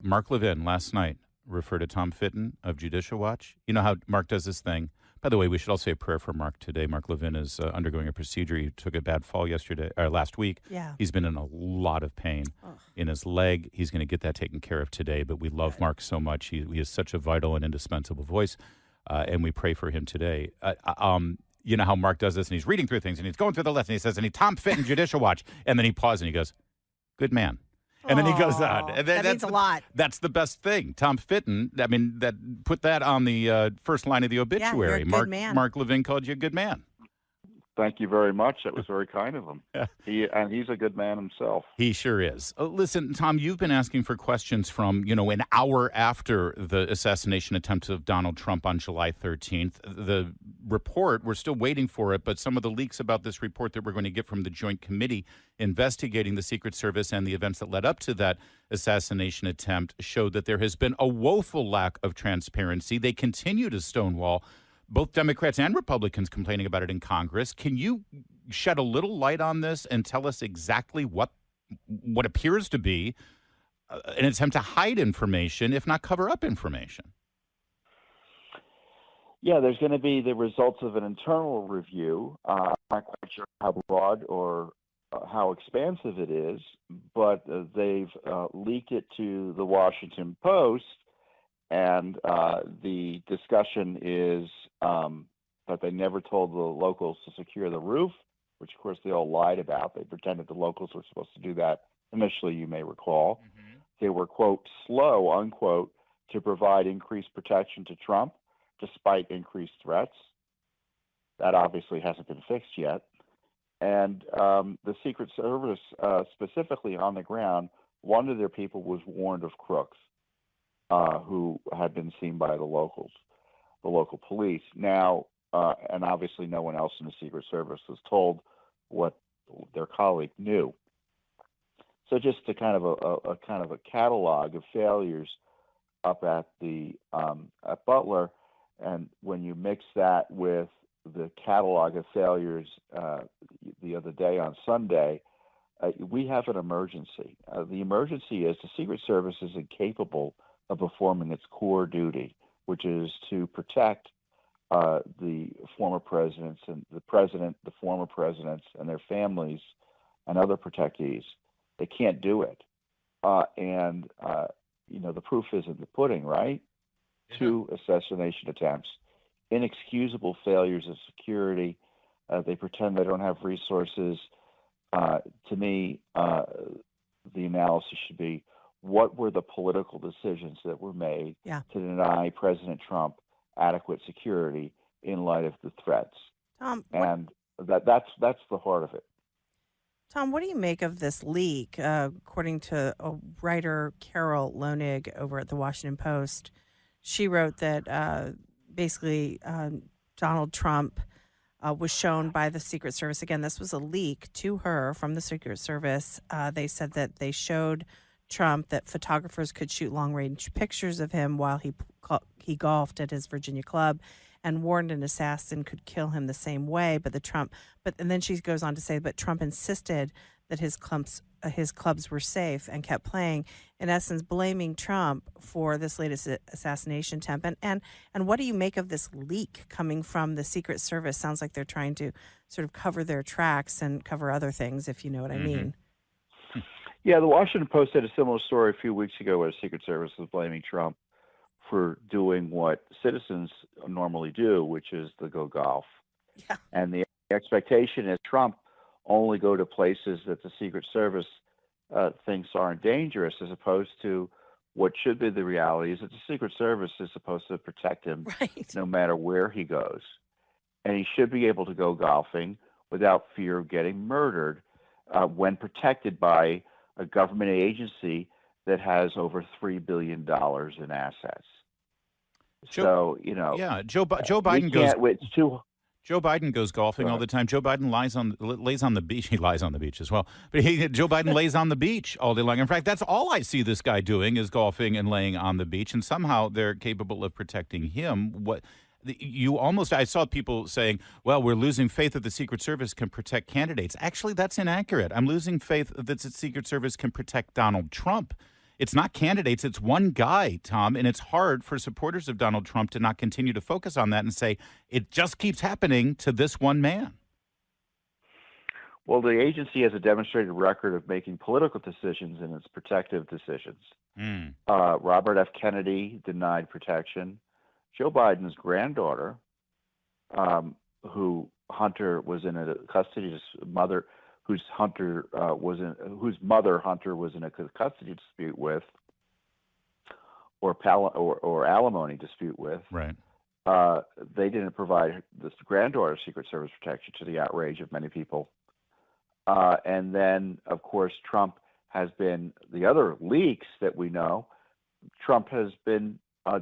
Mark Levin last night referred to Tom Fitton of Judicial Watch. You know how Mark does this thing. By the way, we should all say a prayer for Mark today. Mark Levin is undergoing a procedure. He took a bad fall last week. Yeah. He's been in a lot of pain in his leg. He's going to get that taken care of today. But we love Mark so much. He is such a vital and indispensable voice, and we pray for him today. You know how Mark does this, and he's reading through things, and he's going through the list, and he says, Tom Fitton, Judicial Watch, and then he pauses and he goes, "Good man." And then he goes on. And that means a lot. That's the best thing. Tom Fitton, I mean, put that on the first line of the obituary. Yeah, you're a good man. Mark Levin called you a good man. Thank you very much. That was very kind of him. He's a good man himself. He sure is. Listen, Tom, you've been asking for questions from, an hour after the assassination attempt of Donald Trump on July 13th. The report, we're still waiting for it, but some of the leaks about this report that we're going to get from the Joint Committee investigating the Secret Service and the events that led up to that assassination attempt showed that there has been a woeful lack of transparency. They continue to stonewall both Democrats and Republicans complaining about it in Congress. Can you shed a little light on this and tell us exactly what appears to be an attempt to hide information, if not cover up information? Yeah, there's going to be the results of an internal review. I'm not quite sure how broad or how expansive it is, but they've leaked it to the Washington Post. And the discussion is that they never told the locals to secure the roof, which, of course, they all lied about. They pretended the locals were supposed to do that initially, you may recall. Mm-hmm. They were, quote, slow, unquote, to provide increased protection to Trump, despite increased threats. That obviously hasn't been fixed yet. And the Secret Service, specifically on the ground, one of their people was warned of crooks. Who had been seen by the local police. Now, and obviously no one else in the Secret Service was told what their colleague knew. So just to kind of a catalog of failures up at at Butler, and when you mix that with the catalog of failures the other day on Sunday, we have an emergency. The emergency is the Secret Service is incapable of performing its core duty, which is to protect the former presidents and the former presidents and their families and other protectees. They can't do it. The proof is in the pudding, right? Yeah. 2 assassination attempts, inexcusable failures of security. They pretend they don't have resources. To me, the analysis should be, what were the political decisions that were made to deny President Trump adequate security in light of the threats? Tom, that's the heart of it. Tom, what do you make of this leak? According to a writer, Carol Lonig, over at the Washington Post, she wrote that basically Donald Trump was shown by the Secret Service. Again, this was a leak to her from the Secret Service. They said that they showed Trump that photographers could shoot long-range pictures of him while he golfed at his Virginia club, and warned an assassin could kill him the same way. And then she goes on to say, but Trump insisted that his clubs were safe and kept playing, in essence blaming Trump for this latest assassination attempt. And what do you make of this leak coming from the Secret Service? Sounds like they're trying to sort of cover their tracks and cover other things, if you know what I mean. Yeah, the Washington Post had a similar story a few weeks ago where the Secret Service was blaming Trump for doing what citizens normally do, which is to go golf. Yeah. And the expectation is Trump only go to places that the Secret Service thinks aren't dangerous, as opposed to what should be the reality is that the Secret Service is supposed to protect him no matter where he goes. And he should be able to go golfing without fear of getting murdered when protected by a government agency that has over $3 billion in assets. Joe Biden goes. Joe Biden goes golfing all the time. Joe Biden lays on the beach. He lies on the beach as well. But Joe Biden lays on the beach all day long. In fact, that's all I see this guy doing is golfing and laying on the beach. And somehow they're capable of protecting him. I saw people saying, well, we're losing faith that the Secret Service can protect candidates. Actually, that's inaccurate. I'm losing faith that the Secret Service can protect Donald Trump. It's not candidates, it's one guy, Tom, and it's hard for supporters of Donald Trump to not continue to focus on that and say, it just keeps happening to this one man. Well, the agency has a demonstrated record of making political decisions in its protective decisions. Robert F. Kennedy denied protection. Joe Biden's granddaughter, who Hunter was in a custody mother, whose mother Hunter was in a custody dispute with, or alimony dispute with. Right. They didn't provide this granddaughter Secret Service protection, to the outrage of many people. And then, of course, Trump has been, the other leaks that we know, Trump has been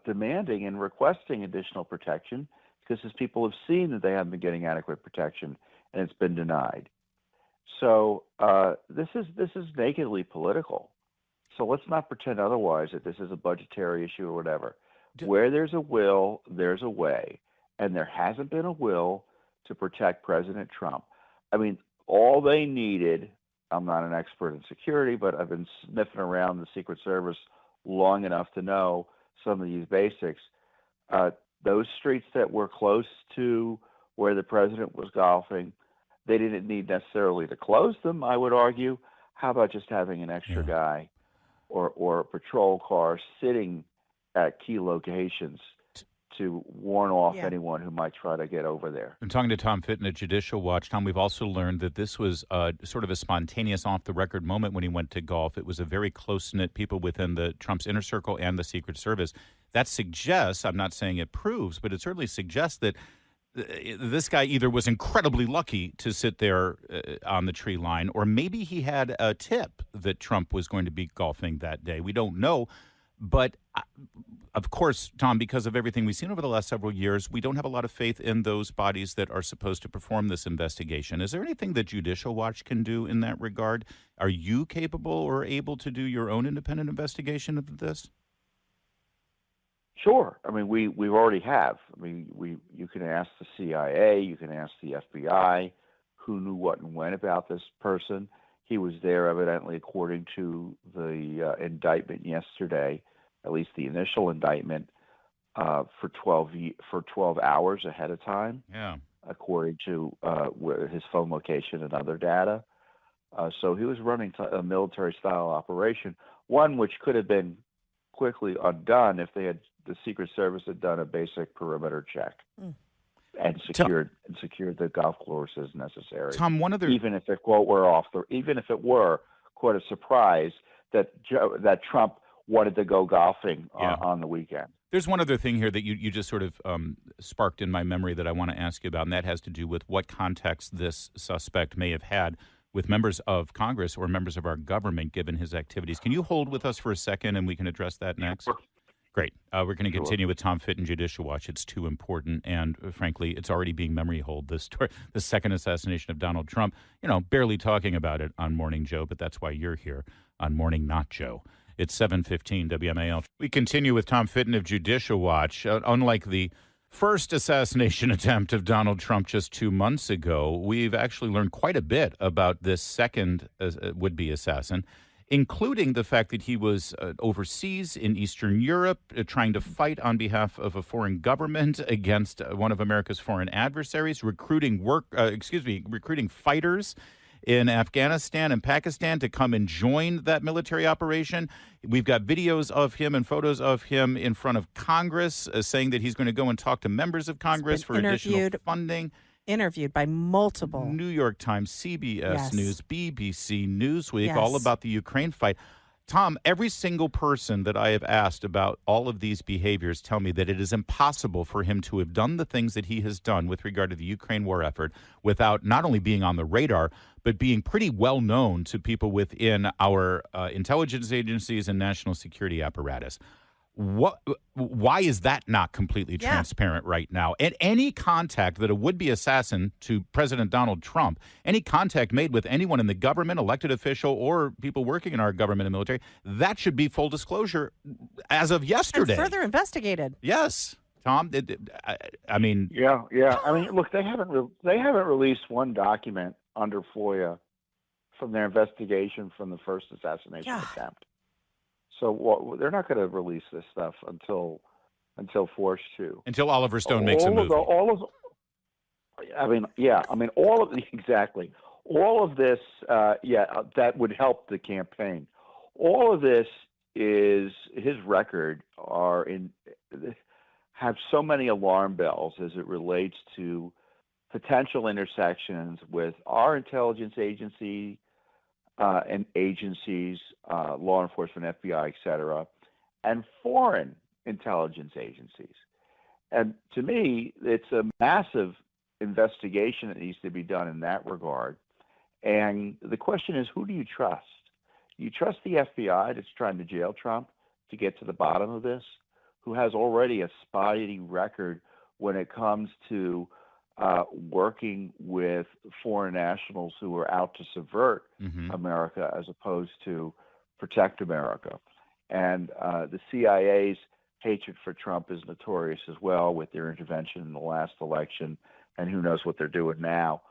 demanding and requesting additional protection because his people have seen that they haven't been getting adequate protection, and it's been denied. So this is nakedly political. So let's not pretend otherwise, that this is a budgetary issue or whatever. Where there's a will, there's a way. And there hasn't been a will to protect President Trump. I mean, all they needed, I'm not an expert in security, but I've been sniffing around the Secret Service long enough to know some of these basics. Those streets that were close to where the president was golfing, they didn't need necessarily to close them, I would argue. How about just having an extra guy or a patrol car sitting at key locations to warn off anyone who might try to get over there? I'm talking to Tom Fitton at Judicial Watch. Tom, we've also learned that this was sort of a spontaneous, off-the-record moment when he went to golf. It was a very close-knit people within the Trump's inner circle and the Secret Service. That suggests, I'm not saying it proves, but it certainly suggests that this guy either was incredibly lucky to sit there on the tree line, or maybe he had a tip that Trump was going to be golfing that day. We don't know. But, of course, Tom, because of everything we've seen over the last several years, we don't have a lot of faith in those bodies that are supposed to perform this investigation. Is there anything that Judicial Watch can do in that regard? Are you capable or able to do your own independent investigation of this? Sure. I mean, we already have. I mean, you can ask the CIA, you can ask the FBI, who knew what and when about this person. He was there, evidently, according to the indictment yesterday, at least the initial indictment, for 12 hours ahead of time. Yeah. According to his phone location and other data. So he was running a military-style operation, one which could have been quickly undone if the Secret Service had done a basic perimeter check and secured the golf course as necessary. Tom, even if it were quite a surprise that Trump wanted to go golfing on the weekend. There's one other thing here that you just sort of sparked in my memory that I want to ask you about, and that has to do with what context this suspect may have had with members of Congress or members of our government, given his activities. Can you hold with us for a second, and we can address that next? Sure. Great. We're going to continue with Tom Fitton, Judicial Watch. It's too important, and frankly, it's already being memory holed, this story, the second assassination of Donald Trump. You know, barely talking about it on Morning Joe, but that's why you're here on Morning Not Joe. It's 7:15 WMAL. We continue with Tom Fitton of Judicial Watch. Unlike the first assassination attempt of Donald Trump just 2 months ago, we've actually learned quite a bit about this second would-be assassin, including the fact that he was overseas in Eastern Europe trying to fight on behalf of a foreign government against one of America's foreign adversaries, recruiting fighters in Afghanistan and Pakistan to come and join that military operation. We've got videos of him and photos of him in front of Congress saying that he's going to go and talk to members of Congress for additional funding. Interviewed by multiple. New York Times, CBS News, BBC, Newsweek, Yes. all about the Ukraine fight. Tom, every single person that I have asked about all of these behaviors tell me that it is impossible for him to have done the things that he has done with regard to the Ukraine war effort without not only being on the radar, but being pretty well known to people within our intelligence agencies and national security apparatus. Why is that not completely transparent right now? And any contact that a would-be assassin to President Donald Trump, any contact made with anyone in the government, elected official, or people working in our government and military, that should be full disclosure as of yesterday. And further investigated. Yes. Tom, I mean... Yeah. I mean, look, they haven't released one document under FOIA from their investigation from the first assassination attempt. So they're not going to release this stuff until forced to. Until Oliver Stone makes a movie. All of exactly. All of this, that would help the campaign. All of this is his record have so many alarm bells as it relates to potential intersections with our intelligence agency and agencies, law enforcement, FBI, et cetera, and foreign intelligence agencies. And to me, it's a massive investigation that needs to be done in that regard. And the question is, who do you trust? You trust the FBI that's trying to jail Trump to get to the bottom of this, who has already a spotty record when it comes to working with foreign nationals who are out to subvert America as opposed to protect America. And the CIA's hatred for Trump is notorious as well, with their intervention in the last election, and who knows what they're doing now.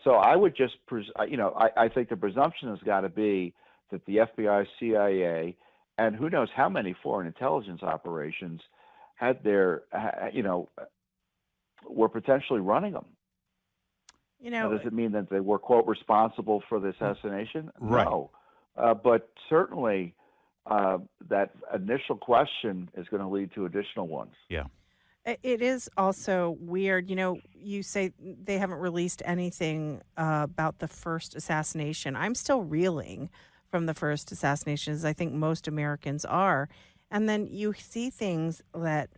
So I would just, I think the presumption has got to be that the FBI, CIA, and who knows how many foreign intelligence operations had were potentially running them. Now, does it mean that they were, quote, responsible for the assassination? Right. No. But certainly that initial question is going to lead to additional ones. Yeah. It is also weird. You say they haven't released anything about the first assassination. I'm still reeling from the first assassination, as I think most Americans are. And then you see things that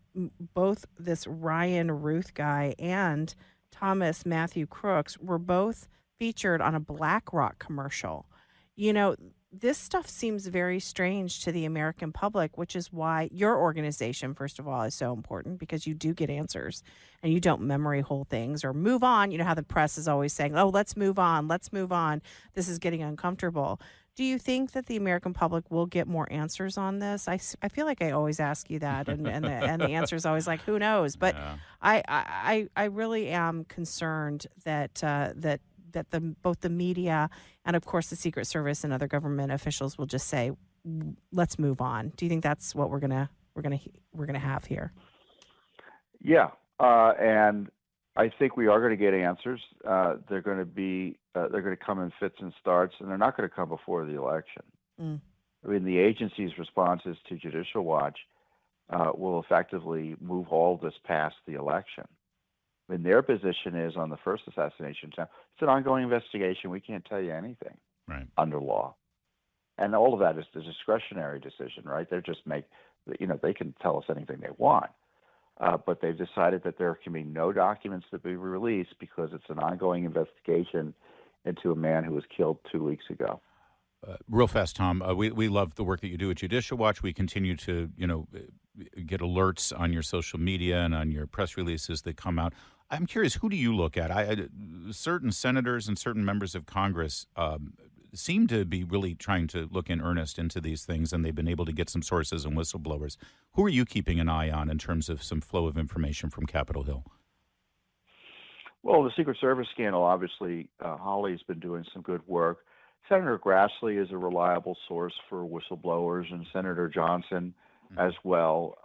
both this Ryan Ruth guy and Thomas Matthew Crooks were both featured on a BlackRock commercial. This stuff seems very strange to the American public, which is why your organization, first of all, is so important, because you do get answers and you don't memory hole things or move on. You know how the press is always saying, oh, let's move on. This is getting uncomfortable. Do you think that the American public will get more answers on this? I feel like I always ask you that, and the answer is always like, who knows? But yeah. I really am concerned that both the media and, of course, the Secret Service and other government officials will just say, let's move on. Do you think that's what we're gonna have here? Yeah, and I think we are going to get answers. They're going to come in fits and starts, and they're not going to come before the election. I mean, the agency's responses to Judicial Watch will effectively move all this past the election. I mean, their position is on the first assassination attempt, it's an ongoing investigation. We can't tell you anything under law. And all of that is the discretionary decision, right? They can tell us anything they want. But they've decided that there can be no documents to be released because it's an ongoing investigation into a man who was killed 2 weeks ago. Real fast, Tom, we love the work that you do at Judicial Watch. We continue to, get alerts on your social media and on your press releases that come out. I'm curious, who do you look at? Certain senators and certain members of Congress seem to be really trying to look in earnest into these things, and they've been able to get some sources and whistleblowers. Who are you keeping an eye on in terms of some flow of information from Capitol Hill? Well, the Secret Service scandal, obviously, Holly's been doing some good work. Senator Grassley is a reliable source for whistleblowers, and Senator Johnson as well.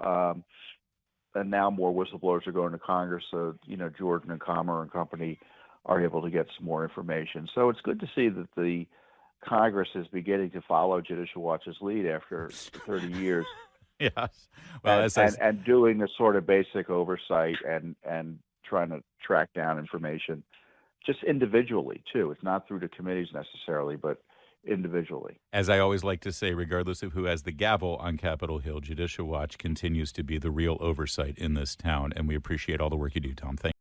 And now more whistleblowers are going to Congress, so, Jordan and Comer and company are able to get some more information. So it's good to see that the Congress is beginning to follow Judicial Watch's lead after 30 years. Yes. Well, and doing the sort of basic oversight and trying to track down information just individually, too. It's not through the committees necessarily, but individually. As I always like to say, regardless of who has the gavel on Capitol Hill, Judicial Watch continues to be the real oversight in this town, and we appreciate all the work you do, Tom. Thank you.